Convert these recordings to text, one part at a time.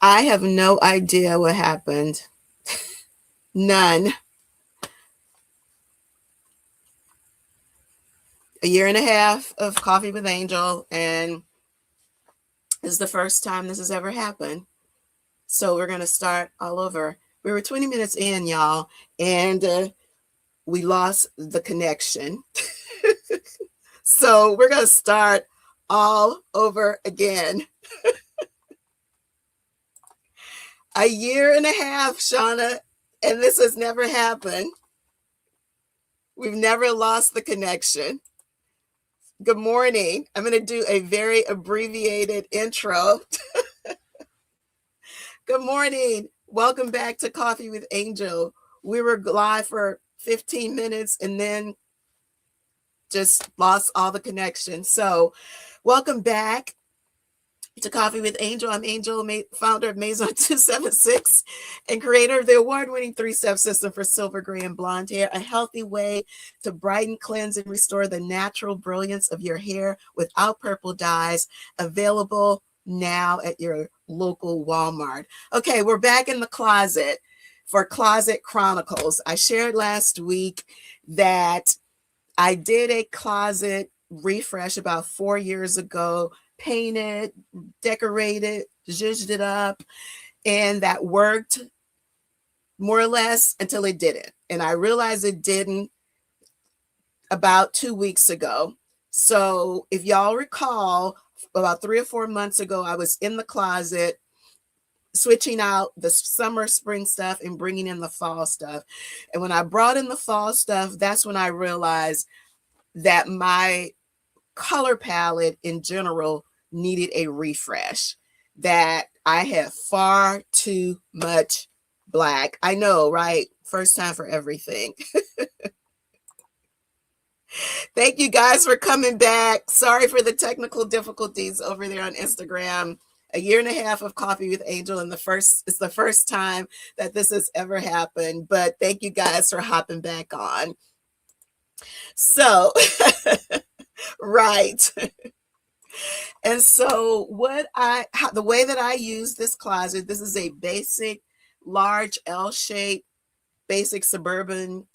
I have no idea what happened. None. A year and a half of Coffee with Angel, and this is the first time this has ever happened. So we're going to start all over. We were 20 minutes in, y'all, and we lost the connection. So we're going to start all over again. A year and a half, Shauna, and this has never happened. We've never lost the connection. Good morning. I'm going to do a very abbreviated intro. Good morning. Welcome back to Coffee with Angel. We were live for 15 minutes and then just lost all the connection. So welcome back to Coffee with Angel. I'm Angel, founder of Maison 276 and creator of the award-winning 3-step system for silver, gray, and blonde hair, a healthy way to brighten, cleanse, and restore the natural brilliance of your hair without purple dyes, available now at your local Walmart. Okay, we're back in the closet for Closet Chronicles. I shared last week that I did a closet refresh about 4 years ago, painted, decorated, zhuzhed it up, and that worked more or less until it didn't. And I realized it didn't about 2 weeks ago. So if y'all recall, about 3 or 4 months ago, I was in the closet switching out the summer, spring stuff and bringing in the fall stuff. And when I brought in the fall stuff, that's when I realized that my color palette in general needed a refresh, that I had far too much black. I know, right? First time for everything. Thank you guys for coming back. Sorry for the technical difficulties over there on Instagram. A year and a half of Coffee with Angel, and it's the first time that this has ever happened. But thank you guys for hopping back on. So, right. And so the way that I use this closet, this is a basic, large L-shaped, basic suburban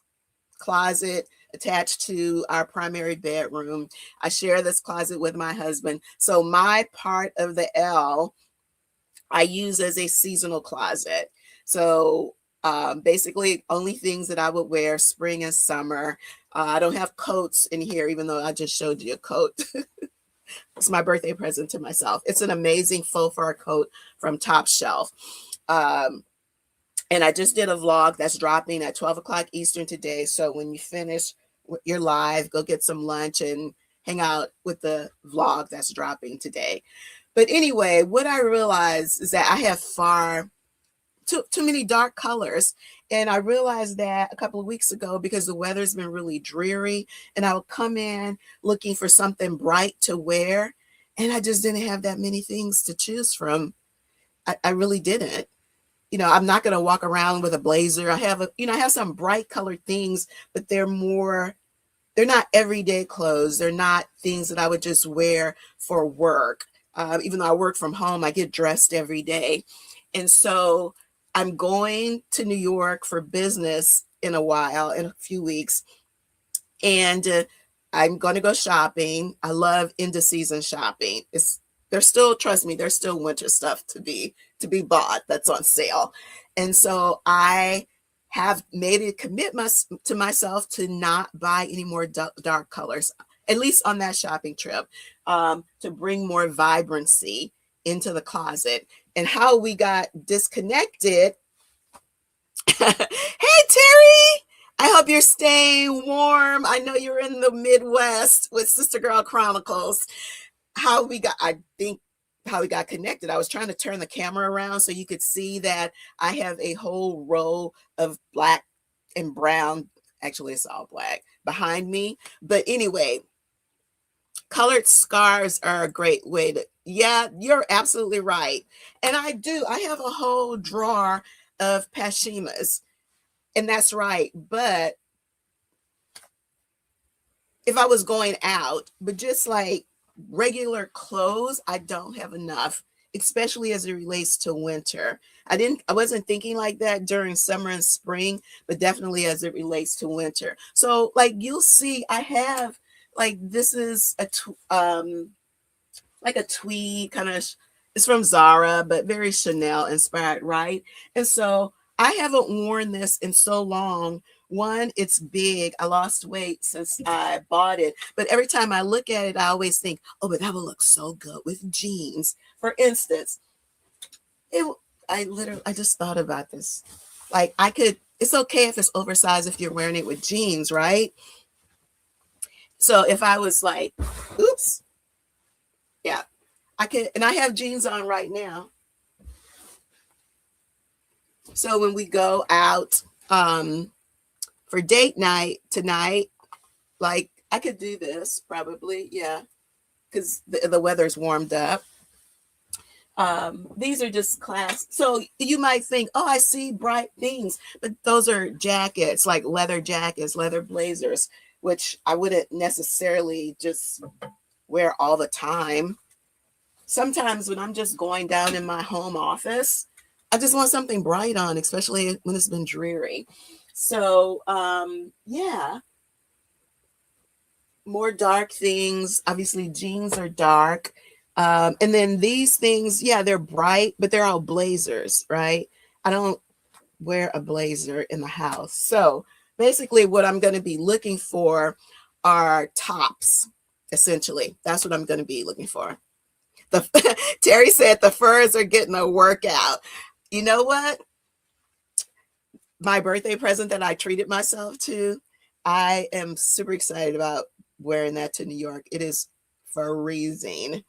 closet attached to our primary bedroom. I share this closet with my husband. So my part of the L, I use as a seasonal closet. So basically only things that I would wear spring and summer. I don't have coats in here, even though I just showed you a coat. It's my birthday present to myself. It's an amazing faux fur coat from Top Shelf. And I just did a vlog that's dropping at 12 o'clock Eastern today. So when you finish your live, go get some lunch and hang out with the vlog that's dropping today. But anyway, what I realized is that I have too many dark colors. And I realized that a couple of weeks ago because the weather's been really dreary, and I would come in looking for something bright to wear, and I just didn't have that many things to choose from. I really didn't. I'm not going to walk around with a blazer. I have some bright colored things, but they're not everyday clothes. They're not things that I would just wear for work. Even though I work from home, I get dressed every day. And so I'm going to New York for business in a few weeks. And I'm going to go shopping. I love end of season shopping. Trust me, there's still winter stuff to be bought that's on sale. And so I have made a commitment to myself to not buy any more dark colors, at least on that shopping trip, to bring more vibrancy into the closet. And how we got disconnected. Hey, Terry, I hope you're staying warm. I know you're in the Midwest with Sister Girl Chronicles. How we got connected. I was trying to turn the camera around so you could see that I have a whole row of black and brown. Actually, it's all black behind me. But anyway, colored scarves are a great way yeah, you're absolutely right. And I have a whole drawer of pashimas, and that's right. But if I was going out, but just like regular clothes, I don't have enough. especially as it relates to winter. I wasn't thinking like that during summer and spring, but definitely as it relates to winter. So like you'll see I have like this is like a tweed kind of, it's from Zara, but very Chanel inspired, right? And so I haven't worn this in so long. One, it's big. I lost weight since I bought it. But every time I look at it, I always think, oh, but that would look so good with jeans. For instance, it I just thought about this. Like I could, it's okay if it's oversized if you're wearing it with jeans, right? So if I was like, oops, yeah, I could, and I have jeans on right now. So when we go out for date night tonight, like I could do this probably, yeah, because the weather's warmed up. These are just class. So you might think, oh, I see bright things, but those are jackets, like leather jackets, leather blazers, which I wouldn't necessarily just wear all the time. Sometimes when I'm just going down in my home office, I just want something bright on, especially when it's been dreary. So, yeah, more dark things. Obviously, jeans are dark. And then these things, yeah, they're bright, but they're all blazers, right? I don't wear a blazer in the house. So basically, what I'm going to be looking for are tops, essentially. That's what I'm going to be looking for. Terry said the furs are getting a workout. You know what? My birthday present that I treated myself to, I am super excited about wearing that to New York. It is freezing,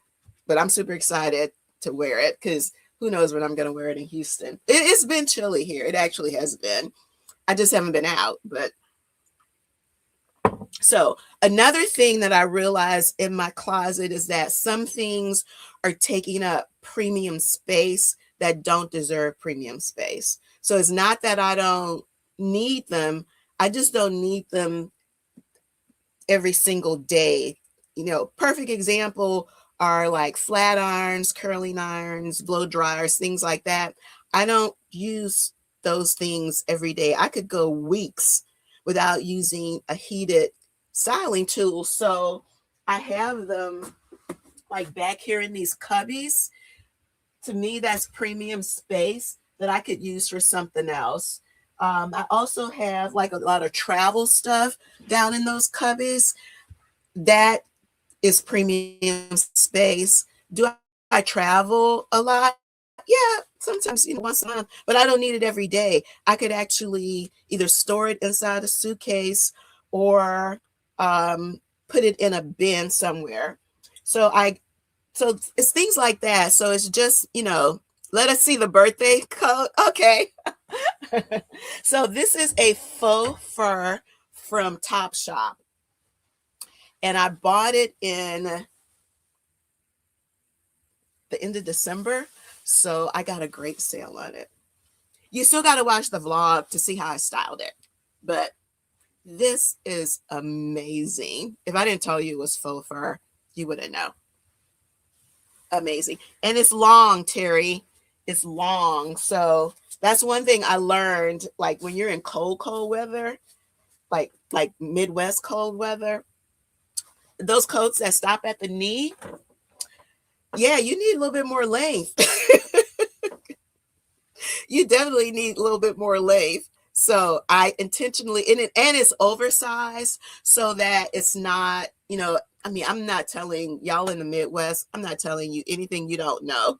but I'm super excited to wear it because who knows when I'm going to wear it in Houston. It's been chilly here. It actually has been. I just haven't been out. But so another thing that I realized in my closet is that some things are taking up premium space that don't deserve premium space. So it's not that I don't need them. I just don't need them every single day. You know, perfect example are like flat irons, curling irons, blow dryers, things like that. I don't use those things every day. I could go weeks without using a heated styling tool. So I have them like back here in these cubbies. To me, that's premium space that I could use for something else. I also have like a lot of travel stuff down in those cubbies. That is premium space. Do I travel a lot? Yeah, sometimes, once a month, but I don't need it every day. I could actually either store it inside a suitcase or put it in a bin somewhere. So so it's things like that. So it's just, let us see the birthday code. Okay. So this is a faux fur from Topshop. And I bought it in the end of December. So I got a great sale on it. You still got to watch the vlog to see how I styled it. But this is amazing. If I didn't tell you it was faux fur, you wouldn't know. Amazing. And it's long, Terry. It's long. So that's one thing I learned. Like when you're in cold weather, like Midwest cold weather, those coats that stop at the knee, yeah, you need a little bit more length. You definitely need a little bit more length. So I intentionally, and it's oversized so that it's not, I'm not telling y'all in the Midwest, I'm not telling you anything you don't know.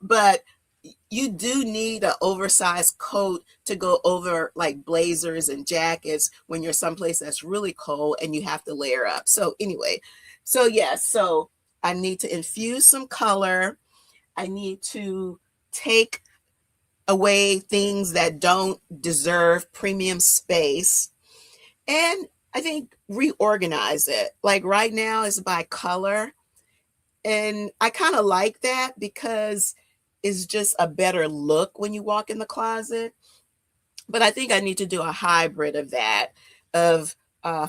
But you do need an oversized coat to go over like blazers and jackets when you're someplace that's really cold and you have to layer up. So anyway, so yes, so I need to infuse some color. I need to take away things that don't deserve premium space. And I think reorganize it. Like right now it's by color. And I kind of like that because it's just a better look when you walk in the closet. But I think I need to do a hybrid of that, of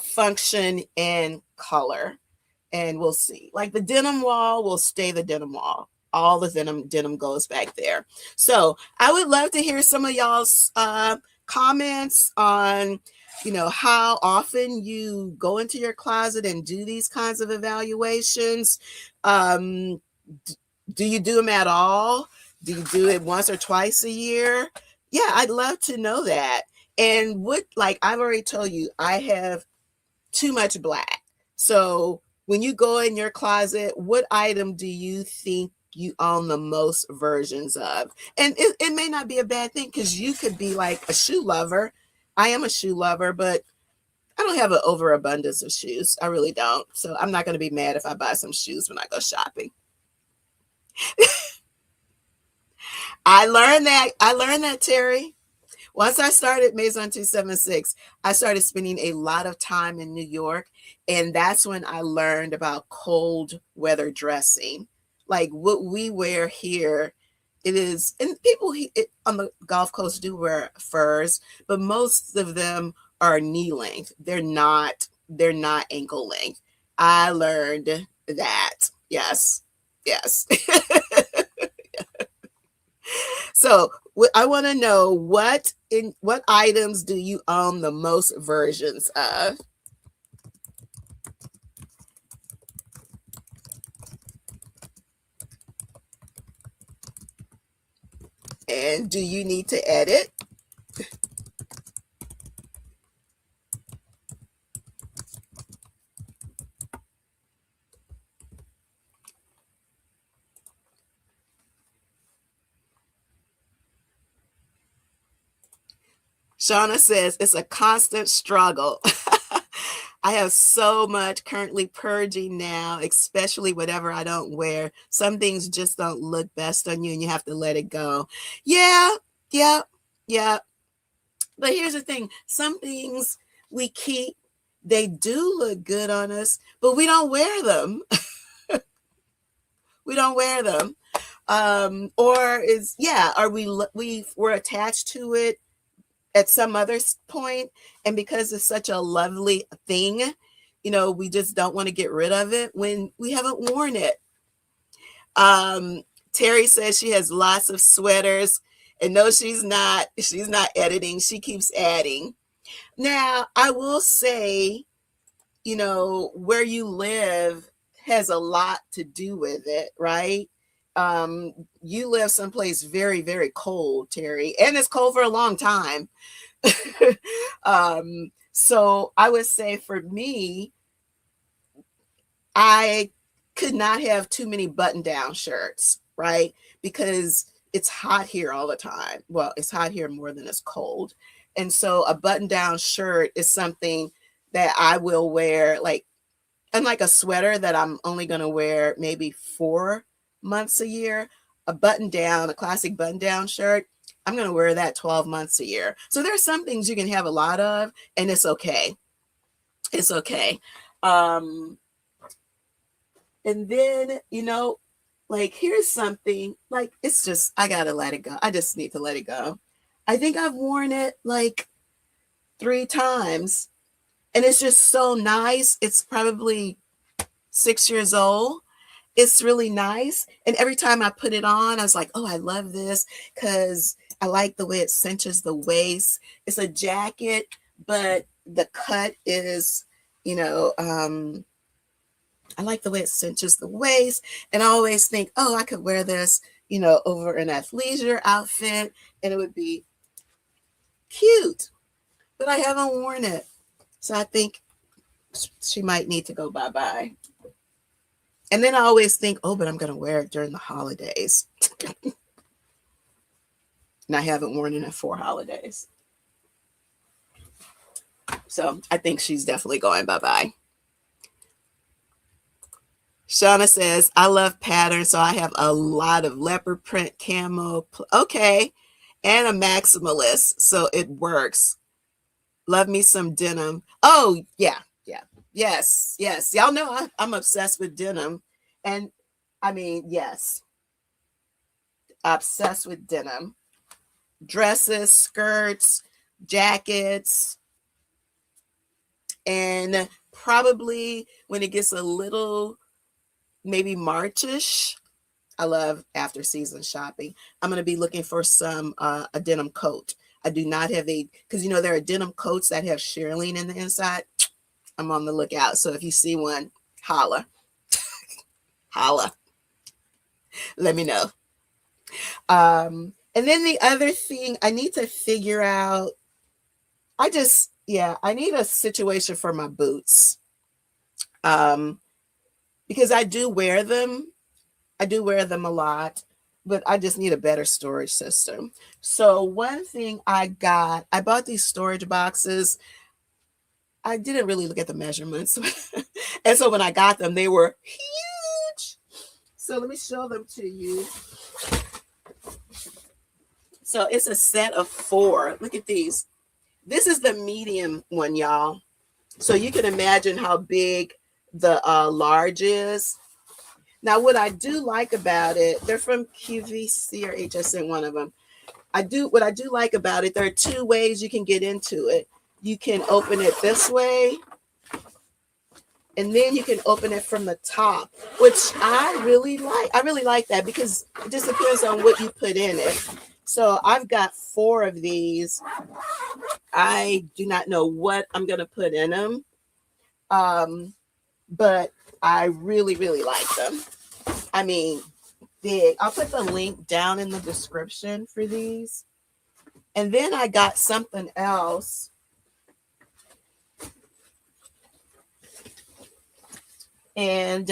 function and color. And we'll see. Like the denim wall will stay the denim wall. all the denim goes back there. So I would love to hear some of y'all's comments on, how often you go into your closet and do these kinds of evaluations. Um, do you do them at all? Do you do it once or twice a year? Yeah, I'd love to know that. And like I've already told you, I have too much black. So when you go in your closet, what item do you think you own the most versions of? And it may not be a bad thing, because you could be like a shoe lover. I am a shoe lover, but I don't have an overabundance of shoes. I really don't. So I'm not going to be mad if I buy some shoes when I go shopping. I learned that, Terry. Once I started Maison 276, I started spending a lot of time in New York. And that's when I learned about cold weather dressing. Like what we wear here, it is, and people on the Gulf Coast do wear furs, but most of them are knee length. They're not ankle length. I learned that. Yes. Yes. So I want to know what items do you own the most versions of, and do you need to edit? Shauna says it's a constant struggle. I have so much currently purging now, especially whatever I don't wear. Some things just don't look best on you and you have to let it go. Yeah, yeah, yeah. But here's the thing, some things we keep, they do look good on us, but we don't wear them. We don't wear them. Or is, yeah, are we're attached to it at some other point, and because it's such a lovely thing, we just don't want to get rid of it when we haven't worn it. Terry says she has lots of sweaters, and no, she's not editing, she keeps adding. Now I will say, where you live has a lot to do with it, right? You live someplace very, very cold, Terry, and it's cold for a long time. So I would say for me, I could not have too many button down shirts, right? Because it's hot here all the time. Well, it's hot here more than it's cold. And so a button down shirt is something that I will wear, like, unlike a sweater that I'm only going to wear maybe 4 months a year, a classic button down shirt, I'm going to wear that 12 months a year. So there's some things you can have a lot of, and it's okay. It's okay. Um, and then, like, here's something, like, it's just, I got to let it go. I just need to let it go. I think I've worn it like 3 times, and it's just so nice. It's probably 6 years old. It's really nice. And every time I put it on, I was like, oh, I love this because I like the way it cinches the waist. It's a jacket, but the cut is, you know, I like the way it cinches the waist. And I always think, oh, I could wear this, over an athleisure outfit and it would be cute. But I haven't worn it. So I think she might need to go bye-bye. And then I always think, oh, but I'm going to wear it during the holidays. And I haven't worn it in 4 holidays. So I think she's definitely going bye-bye. Shauna says, I love patterns, so I have a lot of leopard print camo. Okay. And a maximalist, so it works. Love me some denim. Oh, yeah, yeah. Yes, yes. Y'all know I'm obsessed with denim. And I mean, yes, obsessed with denim. Dresses, skirts, jackets, and probably when it gets a little maybe Marchish, I love after season shopping. I'm going to be looking for some a denim coat. I do not have because there are denim coats that have shearling in the inside. I'm on the lookout. So if you see one, holla, holla, let me know. And then the other thing I need to figure out, I need a situation for my boots. Because I do wear them. I do wear them a lot, but I just need a better storage system. So one thing I bought these storage boxes. I didn't really look at the measurements. And so when I got them, they were huge. So let me show them to you. So it's a set of 4. Look at these. This is the medium one, y'all. So you can imagine how big the large is. Now, what I do like about it, they're from QVC or HSN, one of them. What I do like about it, there are 2 ways you can get into it. You can open it this way, and then you can open it from the top, which I really like. I really like that because it just depends on what you put in it. So I've got 4 of these. I do not know what I'm going to put in them, but I really, really like them. I mean, big. I'll put the link down in the description for these. And then I got something else. And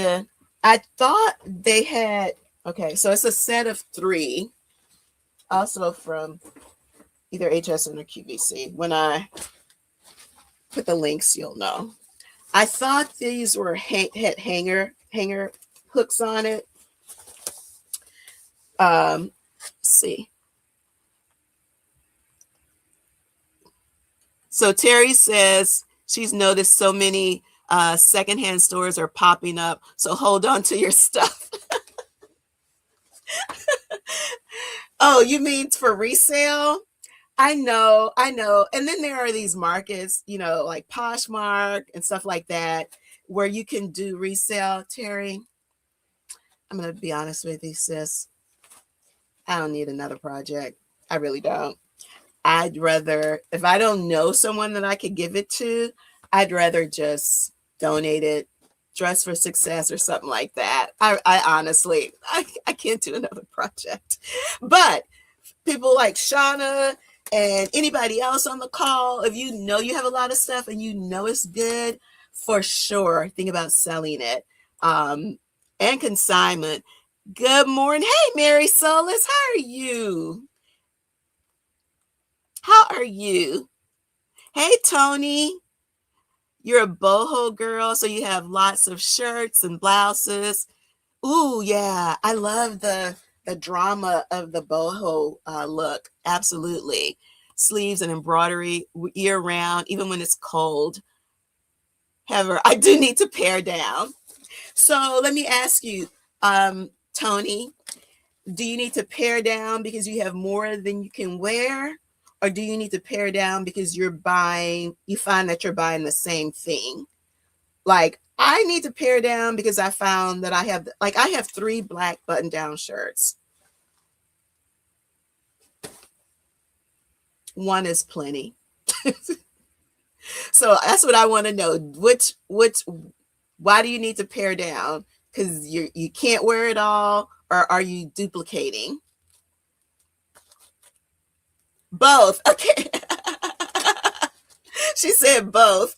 I thought they had, okay, so it's a set of 3, also from either HSN or QVC. When I put the links, you'll know. I thought these were had hanger hooks on it. Let's see. So Terry says she's noticed so many secondhand stores are popping up. So hold on to your stuff. Oh, you mean for resale? I know. And then there are these markets, like Poshmark and stuff like that, where you can do resale. Terry, I'm going to be honest with you, sis. I don't need another project. I really don't. I'd rather, if I don't know someone that I could give it to, I'd rather just donate it, Dress for Success or something like that. I honestly, I can't do another project. But people like Shauna and anybody else on the call, if you know you have a lot of stuff and you know it's good, for sure, think about selling it. And consignment. Good morning. Hey, Mary Solis, how are you? How are you? Hey, Tony. You're a boho girl, so you have lots of shirts and blouses. Ooh, yeah. I love the drama of the boho look. Absolutely. Sleeves and embroidery year round, even when it's cold. However, I do need to pare down. So let me ask you, Tony, do you need to pare down because you have more than you can wear? Or do you need to pare down because you find that you're buying the same thing? Like, I need to pare down because I found that I have 3 black button-down shirts. One is plenty. So that's what I want to know. Why do you need to pare down? Because you can't wear it all, or are you duplicating? Both. Okay. She said both.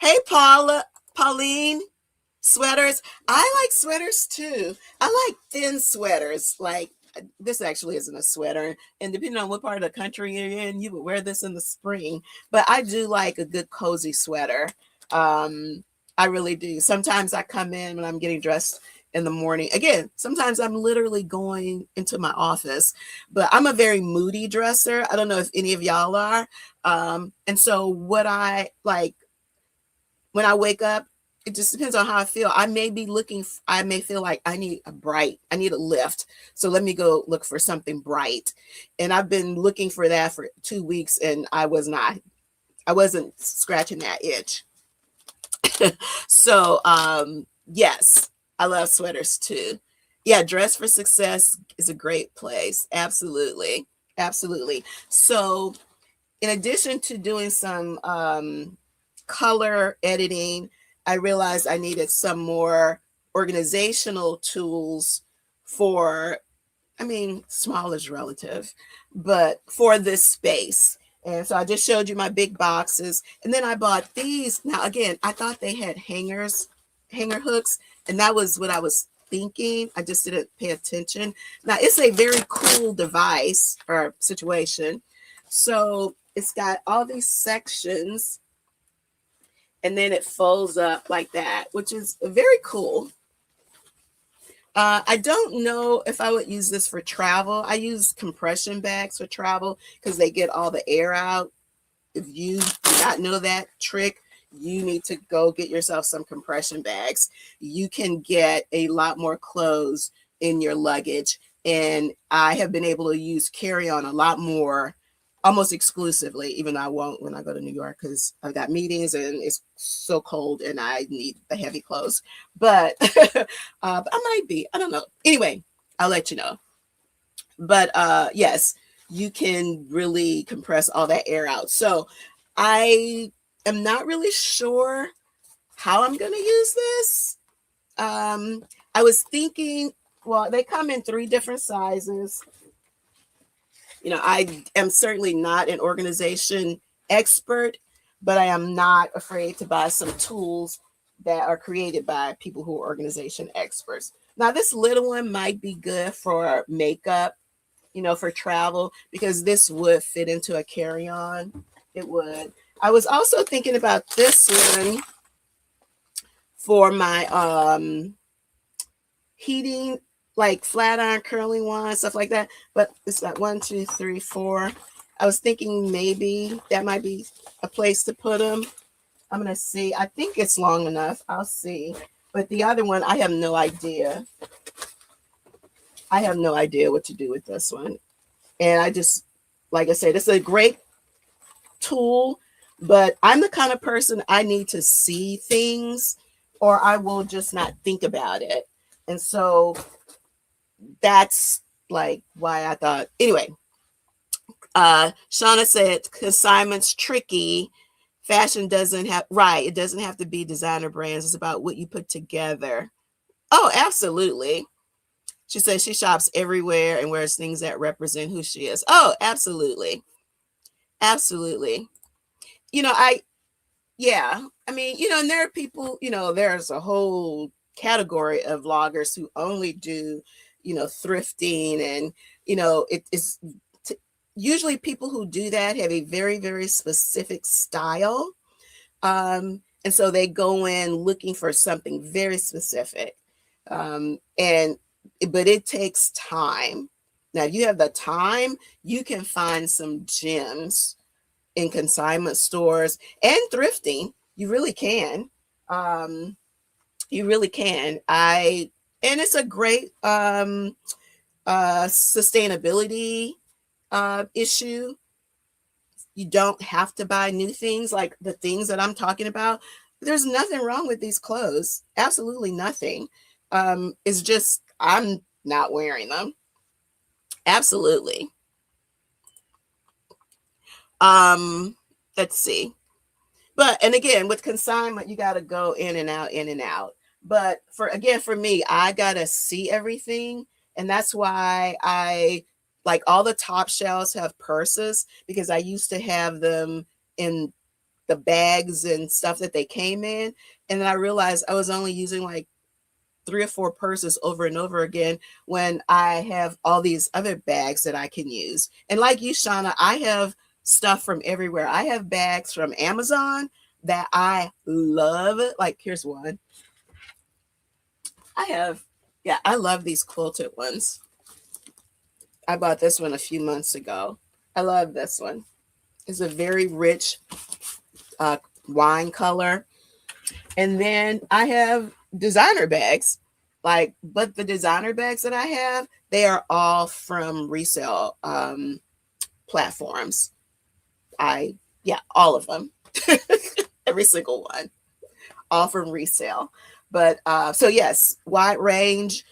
Hey, Pauline, sweaters. I like sweaters too. I like thin sweaters. Like, this actually isn't a sweater. And depending on what part of the country you're in, you would wear this in the spring. But I do like a good cozy sweater. I really do. Sometimes I come in when I'm getting dressed in the morning. Again, sometimes I'm literally going into my office, but I'm a very moody dresser. I don't know if any of y'all are. And so what I like when I wake up, it just depends on how I feel. I may feel like I need a lift. So let me go look for something bright. And I've been looking for that for 2 weeks and I wasn't scratching that itch. So Yes, I love sweaters too. Yeah, Dress for Success is a great place. Absolutely. Absolutely. So, in addition to doing some color editing, I realized I needed some more organizational tools for, I mean, small is relative, but for this space. And so I just showed you my big boxes. And then I bought these. Now, again, I thought they had hangers, hanger hooks, and that was what I was thinking. I just didn't pay attention. Now, it's a very cool device or situation. So it's got all these sections, and then it folds up like that, which is very cool. I don't know if I would use this for travel. I use compression bags for travel because they get all the air out. If you do not know that trick, you need to go get yourself some compression bags. You can get a lot more clothes in your luggage. And I have been able to use carry on a lot more, almost exclusively, even though I won't when I go to New York because I've got meetings and it's so cold and I need the heavy clothes. But, but I might be, I don't know. Anyway, I'll let you know. But yes, you can really compress all that air out. So I am not really sure how I'm going to use this. I was thinking, well, they come in 3 different sizes. You know, I am certainly not an organization expert, but I am not afraid to buy some tools that are created by people who are organization experts. Now, this little one might be good for makeup, you know, for travel, because this would fit into a carry-on. It would. I was also thinking about this one for my heating, like flat iron curling wand, stuff like that. But it's got 1, 2, 3, 4. I was thinking maybe that might be a place to put them. I'm gonna see. I think it's long enough. I'll see. But the other one, I have no idea. I have no idea what to do with this one. And I just, like I said, it's a great tool, but I'm the kind of person I need to see things or I will just not think about it. And so that's like why I thought, anyway, Shauna said consignment's tricky. Fashion doesn't have, right, it doesn't have to be designer brands. It's about what you put together. Oh, absolutely. She says she shops everywhere and wears things that represent who she is. Oh, absolutely. Absolutely. You know, yeah, I mean, you know, and there are people, you know, there's a whole category of vloggers who only do, you know, thrifting and, you know, it is usually people who do that have a very, very specific style. And so they go in looking for something very specific. And but it takes time. Now, if you have the time, you can find some gems in consignment stores and thrifting. You really can. Um, you really can. And it's a great sustainability issue. You don't have to buy new things like the things that I'm talking about. There's nothing wrong with these clothes. Absolutely nothing. It's just I'm not wearing them. Absolutely. Let's see. But and again, with consignment, you got to go in and out, in and out. But for me, I gotta see everything, and that's why I like all the top shelves have purses because I used to have them in the bags and stuff that they came in, and then I realized I was only using like 3 or 4 purses over and over again when I have all these other bags that I can use. And like you, Shauna, I have stuff from everywhere. I have bags from Amazon that I love. Like here's one. I have, yeah, I love these quilted ones. I bought this one a few months ago. I love this one. It's a very rich uh, wine color. And then I have designer bags. Like, but the designer bags that I have, they are all from resale platforms. Yeah, all of them. Every single one. All from resale. But so yes, wide range.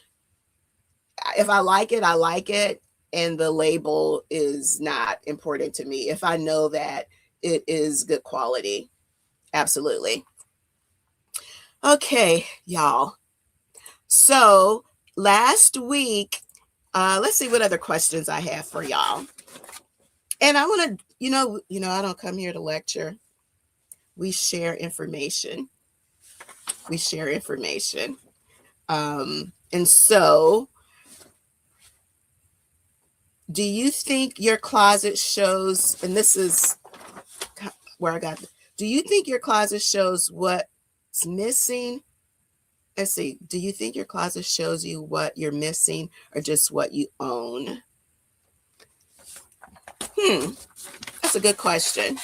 If I like it, I like it. And the label is not important to me. If I know that it is good quality, absolutely. Okay, y'all. So last week, let's see what other questions I have for y'all. And I want to, I don't come here to lecture. We share information. We share information. And so, do you think your closet shows, and this is where I got, do you think your closet shows what's missing? Let's see. Do you think your closet shows you what you're missing or just what you own? That's a good question.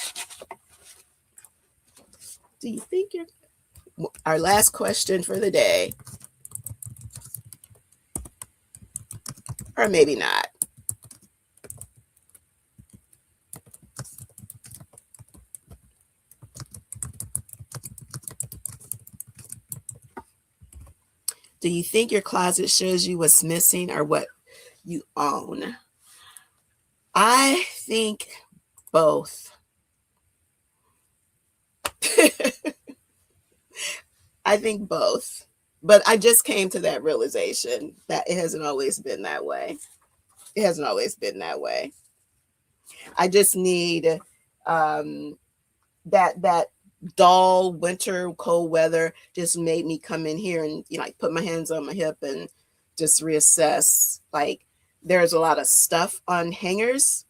Do you think our last question for the day, or maybe not? Do you think your closet shows you what's missing or what you own? I think both. I think both. But I just came to that realization that it hasn't always been that way. It hasn't always been that way. I just need that dull winter cold weather just made me come in here and like put my hands on my hip and just reassess. Like there's a lot of stuff on hangers,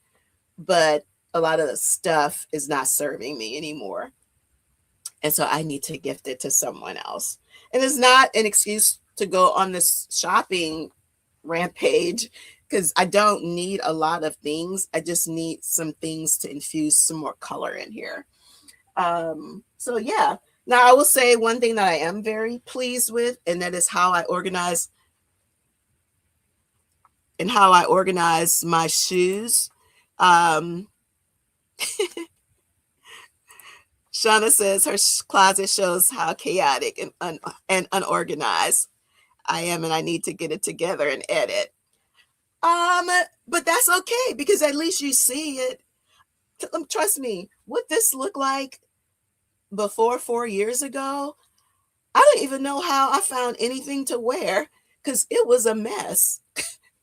but a lot of the stuff is not serving me anymore. And so I need to gift it to someone else. And it's not an excuse to go on this shopping rampage because I don't need a lot of things. I just need some things to infuse some more color in here. So yeah. Now I will say one thing that I am very pleased with, and that is how I organize my shoes. Shauna says her closet shows how chaotic and unorganized I am, and I need to get it together and edit. But that's okay because at least you see it. Trust me, what this looked like before 4 years ago, I don't even know how I found anything to wear because it was a mess.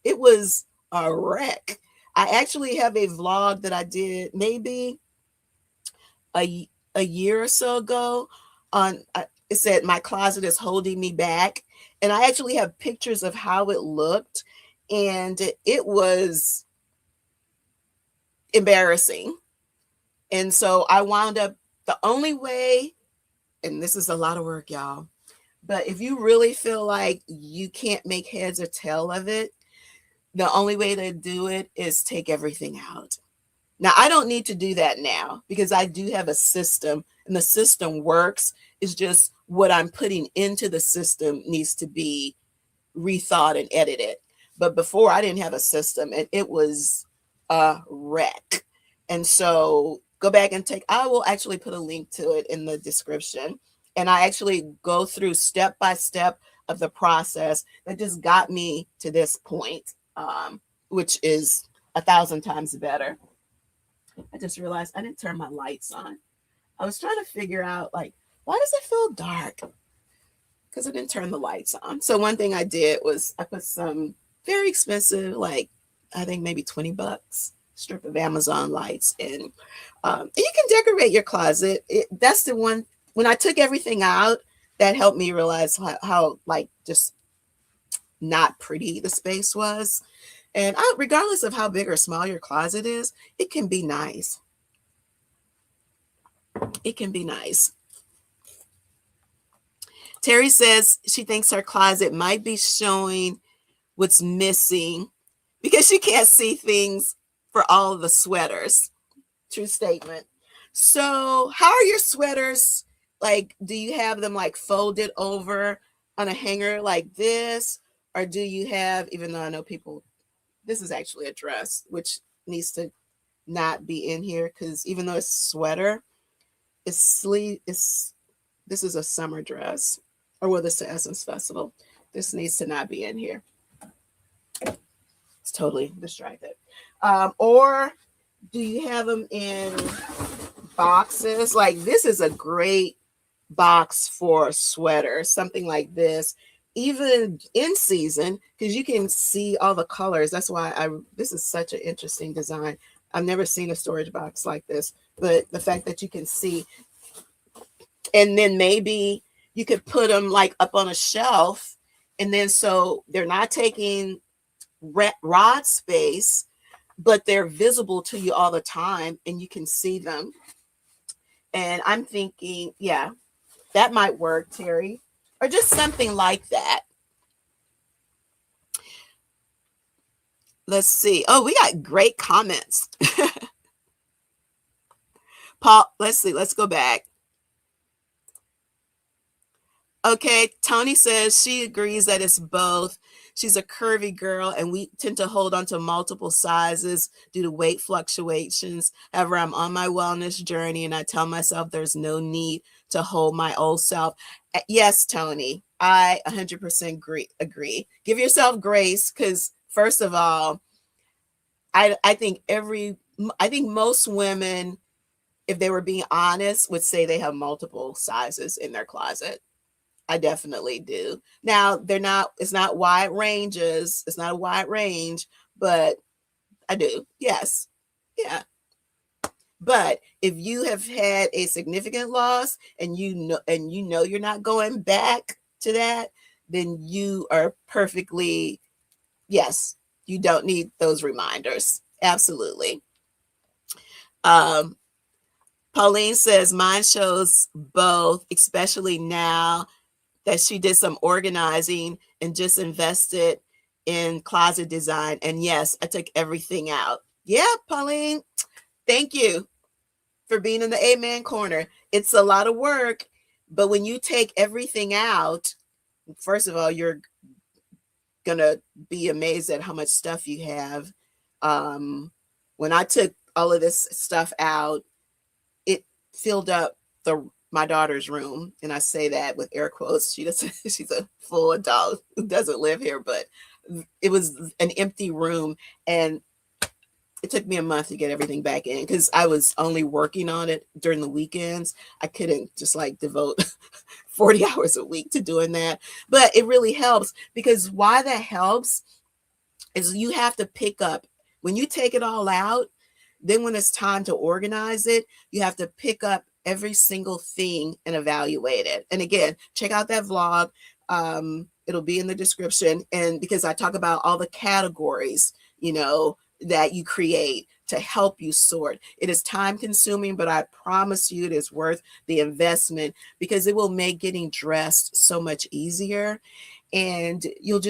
It was a wreck. I actually have a vlog that I did maybe a year or so ago on it said my closet is holding me back, and I actually have pictures of how it looked, and it was embarrassing. And so I wound up the only way, and this is a lot of work, y'all, but if you really feel like you can't make heads or tail of it, the only way to do it is take everything out. Now, I don't need to do that now because I do have a system and the system works. It's just what I'm putting into the system needs to be rethought and edited. But before I didn't have a system and it was a wreck. And so go back and I will actually put a link to it in the description. And I actually go through step by step of the process that just got me to this point, which is 1,000 times better. I just realized I didn't turn my lights on. I was trying to figure out, like, why does it feel dark? Because I didn't turn the lights on. So one thing I did was I put some very expensive, like, I think maybe $20 strip of Amazon lights in. And you can decorate your closet. That's the one, when I took everything out, that helped me realize how like, just not pretty the space was. And regardless of how big or small your closet is, it can be nice. It can be nice. Terry says she thinks her closet might be showing what's missing because she can't see things for all of the sweaters. True statement. So how are your sweaters? Like, do you have them like folded over on a hanger like this? Or do you have, even though I know people, this is actually a dress, which needs to not be in here because even though it's sweater, it's sleeve, this is a summer dress. Or will this to Essence Festival? This needs to not be in here. It's totally distracted. Or do you have them in boxes? Like this is a great box for a sweater, something like this, even in season, because you can see all the colors. That's why this is such an interesting design. I've never seen a storage box like this, but the fact that you can see, and then maybe you could put them like up on a shelf, and then so they're not taking rod space, but they're visible to you all the time and you can see them. And I'm thinking, yeah, that might work, Terry, or just something like that. Let's see. Oh, we got great comments. Paul, let's see. Let's go back. Okay, Tony says she agrees that it's both. She's a curvy girl, and we tend to hold on to multiple sizes due to weight fluctuations. However, I'm on my wellness journey, and I tell myself there's no need to hold my old self. Yes, Tony, I 100% agree. Give yourself grace, because first of all, I think most women, if they were being honest, would say they have multiple sizes in their closet. I definitely do. Now it's not wide ranges. It's not a wide range, but I do. Yes. Yeah. But if you have had a significant loss and you know you're not going back to that, then you are perfectly, yes, you don't need those reminders. Absolutely. Pauline says mine shows both, especially now that she did some organizing and just invested in closet design. And yes, I took everything out. Yeah, Pauline, thank you for being in the Amen corner. It's a lot of work, but when you take everything out, first of all, you're gonna be amazed at how much stuff you have. When I took all of this stuff out, it filled up my daughter's room, and I say that with air quotes. She's a full adult who doesn't live here, but it was an empty room, and it took me a month to get everything back in because I was only working on it during the weekends. I couldn't just like devote 40 hours a week to doing that, but it really helps, because why that helps is you have to pick up when you take it all out. Then when it's time to organize it, you have to pick up every single thing and evaluate it. And again, check out that vlog. It'll be in the description. And because I talk about all the categories, that you create to help you sort. It is time consuming, but I promise you it is worth the investment, because it will make getting dressed so much easier. And you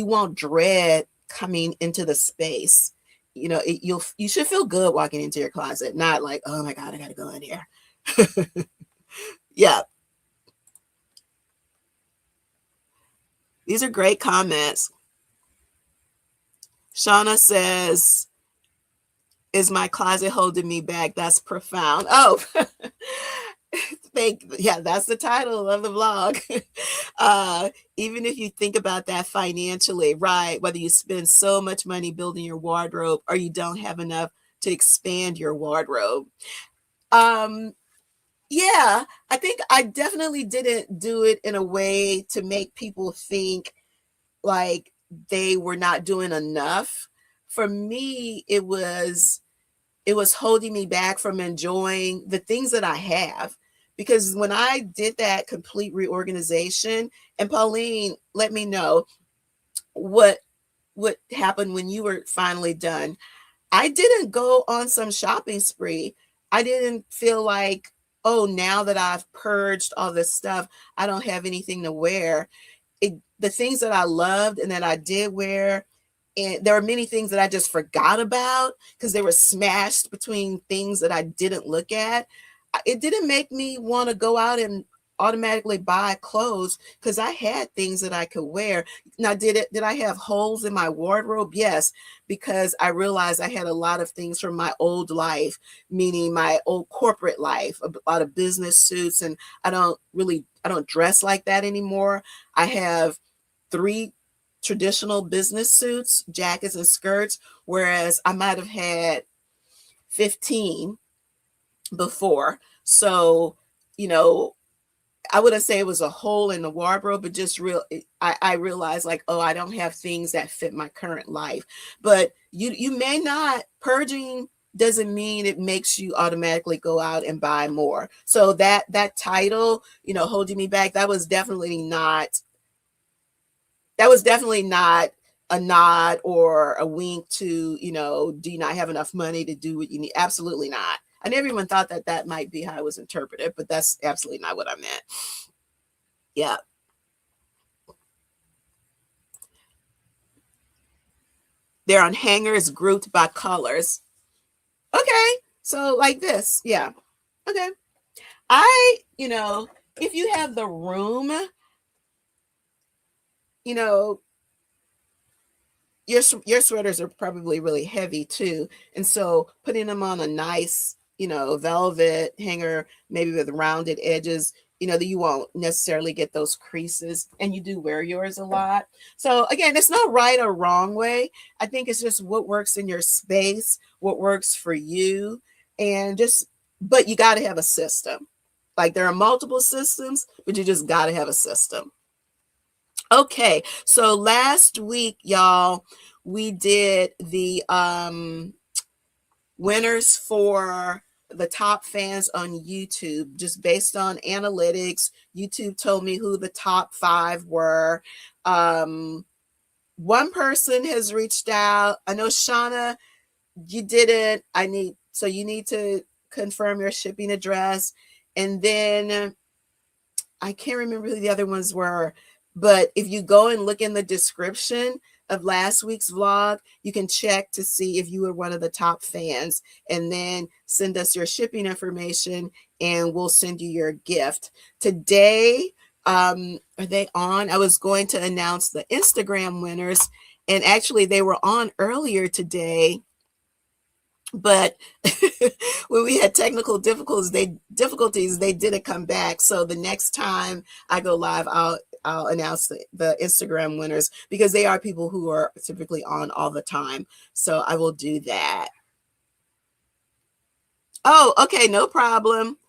won't dread coming into the space. You should feel good walking into your closet, not like, oh my God, I gotta go in here. Yeah. These are great comments. Shauna says, is my closet holding me back? That's profound. Oh, that's the title of the vlog. Even if you think about that financially, right? Whether you spend so much money building your wardrobe or you don't have enough to expand your wardrobe. Yeah, I think I definitely didn't do it in a way to make people think like they were not doing enough. For me, it was holding me back from enjoying the things that I have. Because when I did that complete reorganization, and Pauline, let me know what happened when you were finally done. I didn't go on some shopping spree. I didn't feel like, oh, now that I've purged all this stuff, I don't have anything to wear. The things that I loved and that I did wear, and there were many things that I just forgot about because they were smashed between things that I didn't look at. It didn't make me want to go out and automatically buy clothes because I had things that I could wear. Now, did I have holes in my wardrobe? Yes, because I realized I had a lot of things from my old life, meaning my old corporate life, a lot of business suits, and I don't dress like that anymore. I have three traditional business suits, jackets and skirts, whereas I might have had 15 before. So, you know, I wouldn't say it was a hole in the wardrobe, but just I realized like, oh, I don't have things that fit my current life. But you may not. Purging doesn't mean it makes you automatically go out and buy more. So that title, holding me back, that was definitely not a nod or a wink to, do you not have enough money to do what you need? Absolutely not. I never even thought that that might be how it was interpreted, but that's absolutely not what I meant. Yeah. They're on hangers grouped by colors. Okay. So like this. Yeah. Okay. If you have the room, you know, your sweaters are probably really heavy too, and so putting them on a nice velvet hanger, maybe with rounded edges, that you won't necessarily get those creases, and you do wear yours a lot. So again, it's no right or wrong way. I think it's just what works in your space, what works for you, and just but you got to have a system. Like there are multiple systems, but you just got to have a system. Okay, so last week, y'all, we did the winners for the top fans on YouTube, just based on analytics. YouTube told me who the top 5 were. One person has reached out. I know, Shauna, you didn't. You need to confirm your shipping address. And then I can't remember who the other ones were, but if you go and look in the description of last week's vlog, you can check to see if you were one of the top fans, and then send us your shipping information and we'll send you your gift. Today, are they on? I was going to announce the Instagram winners, and actually they were on earlier today, but when we had technical difficulties, they didn't come back. So the next time I go live, I'll announce the Instagram winners, because they are people who are typically on all the time. So I will do that. Oh, okay, no problem.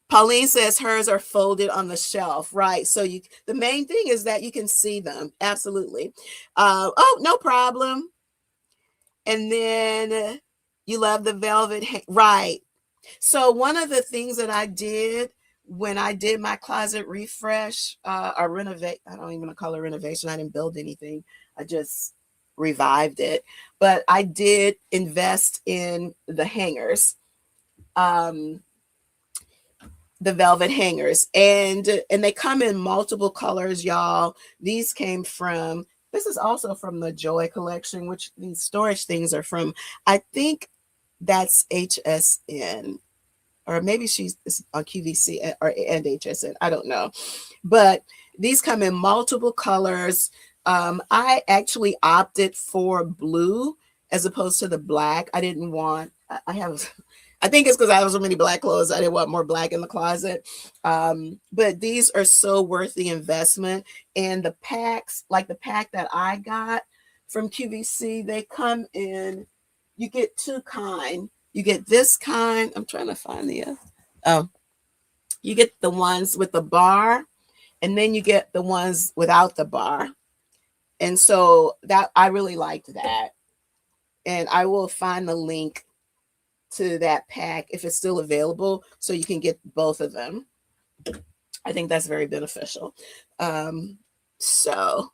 Pauline says hers are folded on the shelf, right? So the main thing is that you can see them. Absolutely. Oh, no problem. And then you love the velvet, right? So one of the things that I did when I did my closet refresh, or renovate, I don't even call it renovation. I didn't build anything. I just revived it. But I did invest in the hangers, the velvet hangers, and they come in multiple colors, y'all. This is also from the Joy collection, which these storage things are from. I think that's HSN, or maybe she's on QVC and HSN. I don't know, but these come in multiple colors. I actually opted for blue as opposed to the black. I didn't want. I think it's because I have so many black clothes. I didn't want more black in the closet. But these are so worth the investment. And the packs, like the pack that I got from QVC, they come in. You get 2 kind. You get this kind. I'm trying to find you get the ones with the bar, and then you get the ones without the bar. And so that I really liked that. And I will find the link to that pack if it's still available, so you can get both of them. I think that's very beneficial. So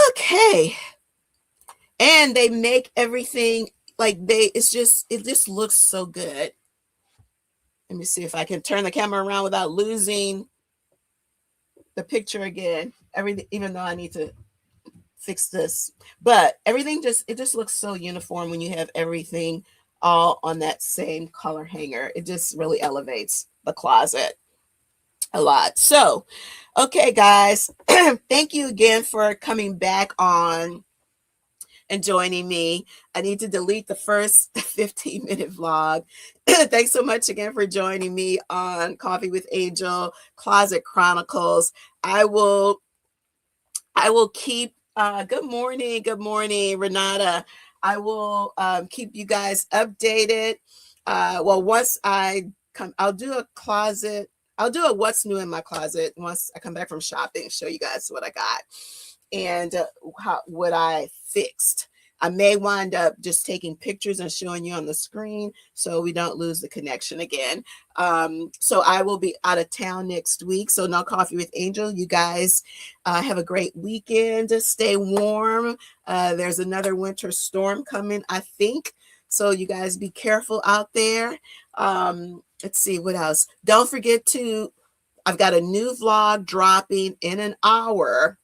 okay. And they make everything like it just looks so good. Let me see if I can turn the camera around without losing the picture again. Everything, even though I need to fix this, but everything just looks so uniform when you have everything all on that same color hanger. It just really elevates the closet a lot. So, okay, guys, thank you again for coming back on and joining me. I need to delete the first 15-minute vlog. Thanks so much again for joining me on Coffee with Angel Closet Chronicles. I will keep good morning, Renata. I will keep you guys updated. Well, once I come, I'll do a what's new in my closet once I come back from shopping, show you guys what I got and what I fixed. I may wind up just taking pictures and showing you on the screen so we don't lose the connection again. So I will be out of town next week. So no Coffee with Angel. You guys have a great weekend. Stay warm. There's another winter storm coming, I think. So you guys be careful out there. Let's see what else. Don't forget I've got a new vlog dropping in an hour.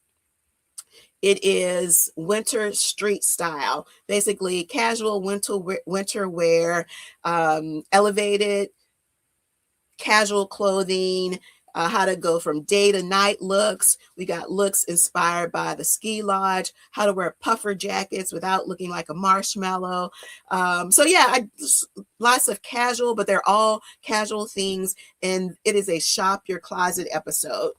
It is winter street style, basically casual winter wear, elevated casual clothing, how to go from day to night looks. We got looks inspired by the ski lodge, how to wear puffer jackets without looking like a marshmallow. So yeah, lots of casual, but they're all casual things. And it is a shop your closet episode.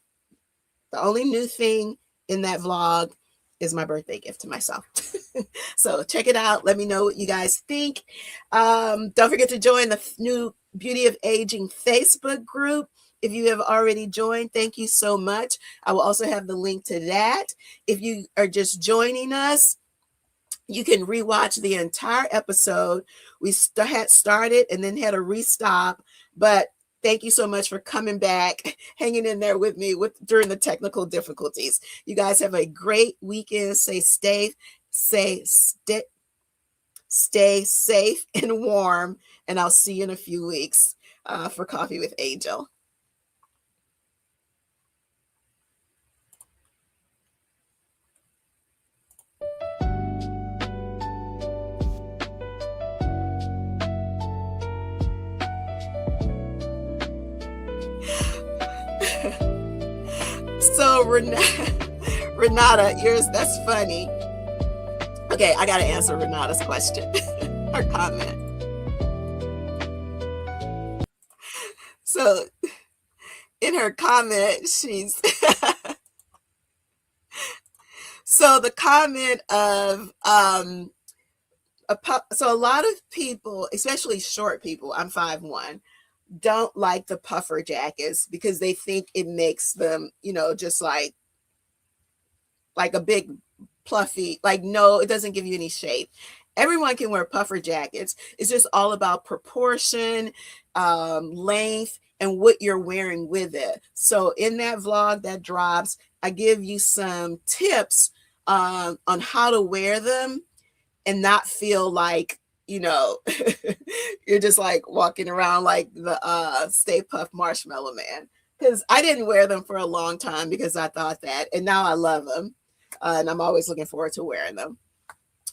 The only new thing in that vlog is my birthday gift to myself. So check it out. Let me know what you guys think. Don't forget to join the new Beauty of Aging Facebook group. If you have already joined, thank you so much. I will also have the link to that. If you are just joining us, you can rewatch the entire episode. We had started and then had a restop, but thank you so much for coming back, hanging in there with me during the technical difficulties. You guys have a great weekend. Stay safe and warm, and I'll see you in a few weeks for Coffee with Angel. So Renata, that's funny. Okay, I gotta answer Renata's question, her comment. So in her comment, so the comment of so a lot of people, especially short people, I'm 5'1", don't like the puffer jackets because they think it makes them, just like a big fluffy, no, it doesn't give you any shape. Everyone can wear puffer jackets. It's just all about proportion, length, and what you're wearing with it. So in that vlog that drops, I give you some tips on how to wear them and not feel like, you're just like walking around like the Stay Puft Marshmallow Man. Because I didn't wear them for a long time because I thought that, and now I love them. And I'm always looking forward to wearing them.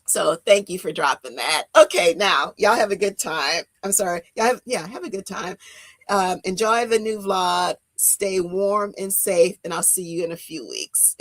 So thank you for dropping that. Okay, now y'all have a good time. I'm sorry. Have a good time. Enjoy the new vlog. Stay warm and safe, and I'll see you in a few weeks.